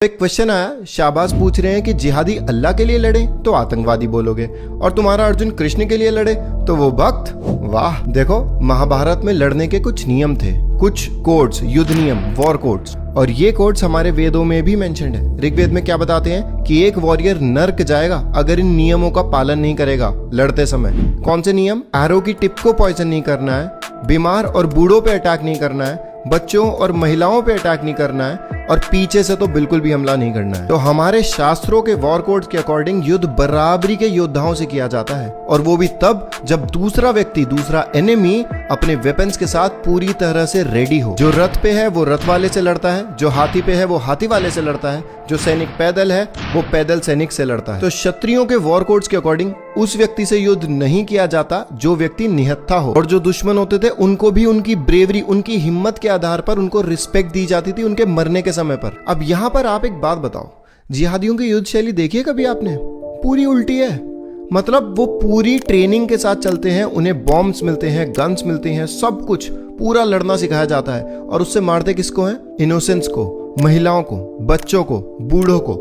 एक क्वेश्चन आया, शाहबाज पूछ रहे हैं कि जिहादी अल्लाह के लिए लड़े तो आतंकवादी बोलोगे, और तुम्हारा अर्जुन कृष्ण के लिए लड़े तो वो भक्त। वाह, देखो महाभारत में लड़ने के कुछ नियम थे, कुछ कोड्स, युद्ध नियम, वॉर कोड्स, और ये कोड्स हमारे वेदों में भी मेंशन्ड है। ऋग्वेद में क्या बताते हैं कि एक वॉरियर नर्क जाएगा अगर इन नियमों का पालन नहीं करेगा लड़ते समय। कौन से नियम? एरो की टिप को पॉइजन नहीं करना है, बीमार और बूढ़ों पे अटैक नहीं करना है, बच्चों और महिलाओं पे अटैक नहीं करना है, और पीछे से तो बिल्कुल भी हमला नहीं करना है। तो हमारे शास्त्रों के वॉर कोड्स के अकॉर्डिंग युद्ध बराबरी के योद्धाओं से किया जाता है, और वो भी तब जब दूसरा व्यक्ति, दूसरा एनिमी अपने वेपन्स के साथ पूरी तरह से रेडी हो। जो रथ पे है वो रथ वाले से लड़ता है, जो हाथी पे है वो हाथी वाले से लड़ता है, जो सैनिक पैदल है वो पैदल सैनिक से लड़ता है। तो क्षत्रियों के वॉर कोड्स के अकॉर्डिंग उस व्यक्ति से युद्ध नहीं किया जाता जो व्यक्ति निहत्था हो, और जो दुश्मन होते थे उनको भी उनकी ब्रेवरी, उनकी हिम्मत के आधार पर उनको रिस्पेक्ट दी जाती थी उनके मरने के समय पर। अब यहाँ पर आप एक बात बताओ, जिहादियों की युद्ध शैली देखी है कभी आपने? पूरी उल्टी है। मतलब वो पूरी ट्रेनिंग के साथ चलते हैं, उन्हें बॉम्ब्स मिलते हैं, गन्स मिलते हैं, सब कुछ पूरा लड़ना सिखाया जाता है, और उससे मारते किसको हैं? इनोसेंट्स को, महिलाओं को, बच्चों को, बूढ़ों को।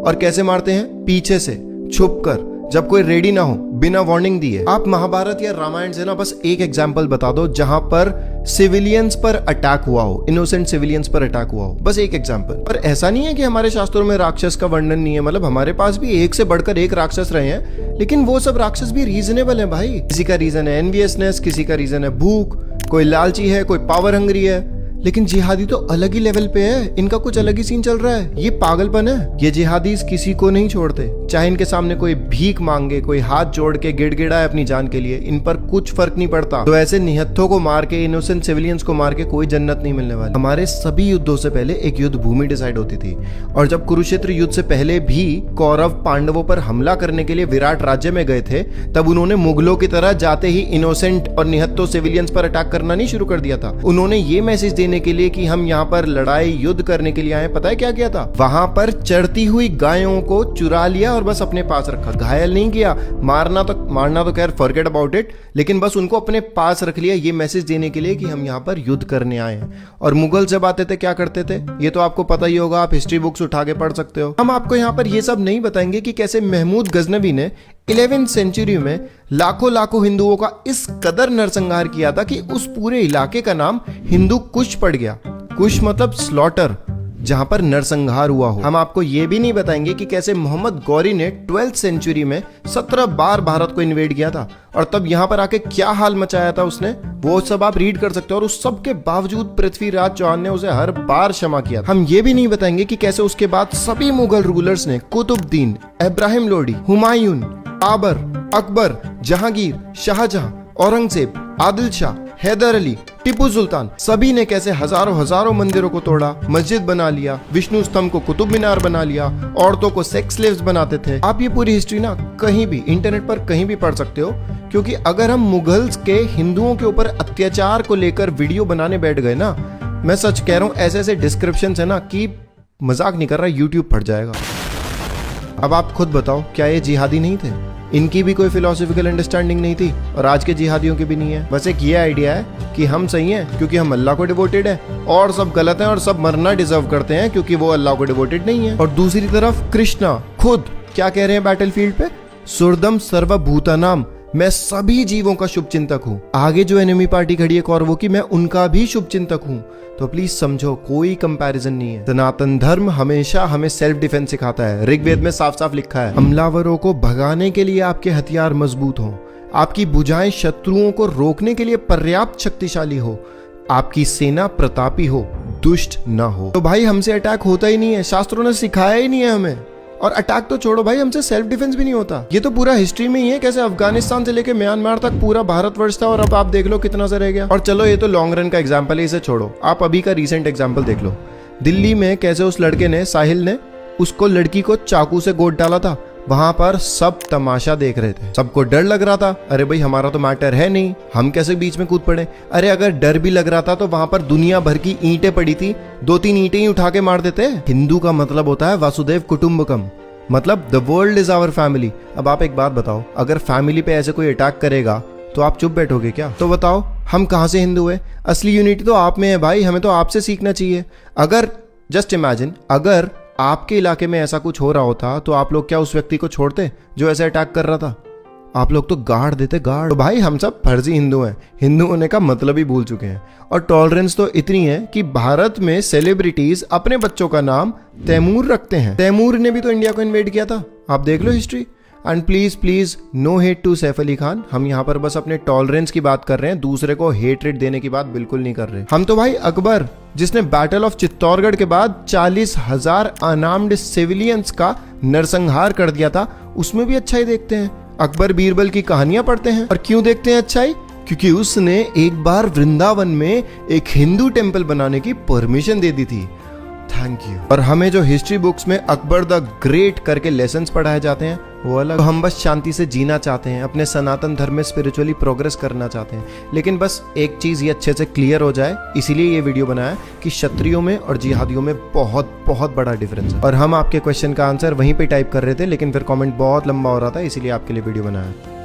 और कैसे मारते हैं? पीछे से छुप कर, जब कोई रेडी ना हो, बिना वार्निंग दिए। आप महाभारत या रामायण से ना बस एक एग्जाम्पल बता दो जहां पर सिविलियंस पर अटैक हुआ हो, इनोसेंट सिविलियंस पर अटैक हुआ हो, बस एक एग्जाम्पल। पर ऐसा नहीं है कि हमारे शास्त्रों में राक्षस का वर्णन नहीं है, मतलब हमारे पास भी एक से बढ़कर एक राक्षस रहे हैं, लेकिन वो सब राक्षस भी रीजनेबल है भाई। किसी का रीजन है एनवियसनेस, किसी का रीजन है भूख, कोई लालची है, कोई पावर हंग्री है। लेकिन जिहादी तो अलग ही लेवल पे है, इनका कुछ अलग ही सीन चल रहा है। ये पागलपन है। ये जिहादी किसी को नहीं छोड़ते, चाहे इनके सामने कोई भीख मांगे, कोई हाथ जोड़ के गिड़गिड़ाए अपनी जान के लिए, इन पर कुछ फर्क नहीं पड़ता। तो ऐसे निहत्थों को मार के, इनोसेंट सिविलियंस को मार के कोई जन्नत नहीं मिलने वाली। हमारे सभी युद्धों से पहले एक युद्ध भूमि डिसाइड होती थी, और जब कुरुक्षेत्र युद्ध से पहले भी कौरव पांडवों पर हमला करने के लिए विराट राज्य में गए थे, तब उन्होंने मुगलों की तरह जाते ही इनोसेंट और निहत्थों सिविलियंस पर अटैक करना नहीं शुरू कर दिया था। उन्होंने ये मैसेज देने के लिए कि हम यहाँ पर लड़ाई युद्ध करने के लिए आए, पता है क्या किया था? वहां पर चढ़ती हुई गायों को चुरा लिया और बस अपने पास रखा। घायल नहीं किया, मारना तो खैर फॉरगेट अबाउट इट, लेकिन बस उनको अपने पास रख लिया, ये मैसेज देने के लिए कि हम यहाँ पर युद्ध करने आए हैं। और मुगल जब आते थे क्या करते थे, ये तो आपको पता ही होगा, आप हिस्ट्री बुक्स उठा के पढ़ सकते हो। हम आपको यहाँ पर ये सब नहीं बताएंगे कि कैसे महमूद गजनवी ने 11वीं सेंचुरी में लाखों हिंदुओं का इस कदर नरसंहार किया था कि उस पूरे इलाके का नाम हिंदू कुश पड़ गया। कुश मतलब स्लॉटर, जहां पर नरसंहार हुआ हो। हम आपको यह भी नहीं बताएंगे कि कैसे मोहम्मद गौरी ने 12th सेंचुरी में 17 बार भारत को इन्वेड किया था, और तब यहां पर आके क्या हाल मचाया था उसने, वो सब आप रीड कर सकते हो। और उस सब के बावजूद पृथ्वीराज चौहान ने उसे हर बार क्षमा किया। हम ये भी नहीं बताएंगे कि कैसे उसके बाद सभी मुगल रूलर्स ने, कुतुबुद्दीन, इब्राहिम लोडी, हुमायूं, बाबर, अकबर, जहांगीर, शाहजहां, औरंगजेब, आदिल शाह, हैदर अली, टिप्पू सुल्तान, सभी ने कैसे हजारों मंदिरों को तोड़ा, मस्जिद बना लिया, विष्णु स्तंभ को कुतुब मीनार बना लिया, औरतों को सेक्स स्लेव्स बनाते थे। आप ये पूरी हिस्ट्री ना कहीं भी इंटरनेट पर कहीं भी पढ़ सकते हो, क्योंकि अगर हम मुगल्स के हिंदुओं के ऊपर अत्याचार को लेकर वीडियो बनाने बैठ गए ना, मैं सच कह रहा हूँ, ऐसे डिस्क्रिप्शन है ना कि मजाक नहीं कर रहा, यूट्यूब फट जाएगा। अब आप खुद बताओ, क्या ये जिहादी नहीं थे? इनकी भी कोई फिलोसॉफिकल अंडरस्टैंडिंग नहीं थी, और आज के जिहादियों की भी नहीं है। बस एक ये आइडिया है कि हम सही हैं क्योंकि हम अल्लाह को डिवोटेड है, और सब गलत हैं और सब मरना डिजर्व करते हैं क्योंकि वो अल्लाह को डिवोटेड नहीं है। और दूसरी तरफ कृष्णा खुद क्या कह रहे हैं बैटलफील्ड पे? सुरदम सर्वभूतानाम, मैं सभी जीवों का शुभ चिंतक हूँ। आगे जो एनिमी पार्टी खड़ी है कौरवों की, मैं उनका भी शुभ चिंतक हूँ। तो प्लीज समझो, कोई कंपैरिजन नहीं है। सनातन धर्म हमेशा हमें सेल्फ डिफेंस सिखाता है। ऋग्वेद में साफ साफ लिखा है, हमलावरों को भगाने के लिए आपके हथियार मजबूत हों, आपकी भुजाएं शत्रुओं को रोकने के लिए पर्याप्त शक्तिशाली हो, आपकी सेना प्रतापी हो, दुष्ट न हो। तो भाई हमसे अटैक होता ही नहीं है, शास्त्रों ने सिखाया ही नहीं है हमें। और अटैक तो छोड़ो भाई, हमसे सेल्फ डिफेंस भी नहीं होता। ये तो पूरा हिस्ट्री में ही है, कैसे अफगानिस्तान से लेके म्यांमार तक पूरा भारतवर्ष था, और अब आप देख लो कितना सा रह गया। और चलो ये तो लॉन्ग रन का एग्जांपल है, इसे छोड़ो, आप अभी का रीसेंट एग्जांपल देख लो। दिल्ली में कैसे उस लड़के ने, साहिल ने, उसको लड़की को चाकू से गोद डाला था। वहां पर सब तमाशा देख रहे थे, सबको डर लग रहा था। अरे भाई हमारा तो मैटर है नहीं, हम कैसे बीच में कूद पड़े। अरे अगर डर भी लग रहा था तो वहां पर दुनिया भर की ईंटें पड़ी थी, 2-3 ईंटें ही उठा के मार देते। हिंदू का मतलब होता है वासुदेव कुटुंबकम, मतलब the world is our family. अब आप एक बात बताओ, अगर फैमिली पे ऐसे कोई अटैक करेगा तो आप चुप बैठोगे क्या? तो बताओ हम कहां से हिंदू है? असली यूनिटी तो आप में है भाई, हमें तो आपसे सीखना चाहिए। अगर जस्ट इमेजिन, अगर आपके इलाके में ऐसा कुछ हो रहा होता तो आप लोग क्या उस व्यक्ति को छोड़ते जो ऐसे अटैक कर रहा था? आप लोग तो गार्ड देते, गार्ड। तो भाई हम सब फर्जी हिंदू हैं, हिंदू होने का मतलब ही भूल चुके हैं। और टॉलरेंस तो इतनी है कि भारत में सेलिब्रिटीज अपने बच्चों का नाम तैमूर रखते हैं। तैमूर ने भी तो इंडिया को इन्वेड किया था, आप देख लो history. And please please no hate to Saif Ali Khan, हम यहाँ पर बस अपने टॉलरेंस की बात कर रहे हैं, दूसरे को हेटरेट देने की बात बिल्कुल नहीं कर रहे। हम तो भाई अकबर, जिसने बैटल ऑफ चित्तौड़गढ़ के बाद 40,000 अनार्म्ड सिविलियंस का नरसंहार कर दिया था, उसमें भी अच्छाई देखते हैं। अकबर बीरबल की कहानियां पढ़ते हैं। और क्यों देखते हैं अच्छाई? क्योंकि उसने एक बार वृंदावन में एक हिंदू टेम्पल बनाने की परमिशन दे दी थी। Thank you. और हमें जो हिस्ट्री बुक्स में अकबर द ग्रेट करके लेसन्स पढ़ाए जाते हैं वो अलग। तो हम बस शांति से जीना चाहते हैं, अपने सनातन धर्म में स्पिरिचुअली प्रोग्रेस करना चाहते हैं। लेकिन बस एक चीज ये अच्छे से क्लियर हो जाए, इसीलिए ये वीडियो बनाया कि क्षत्रियों में और जिहादियों में बहुत बहुत बड़ा डिफरेंस है। और हम आपके क्वेश्चन का आंसर वहीं पे टाइप कर रहे थे, लेकिन फिर कमेंट बहुत लंबा हो रहा था, इसीलिए आपके लिए वीडियो बनाया।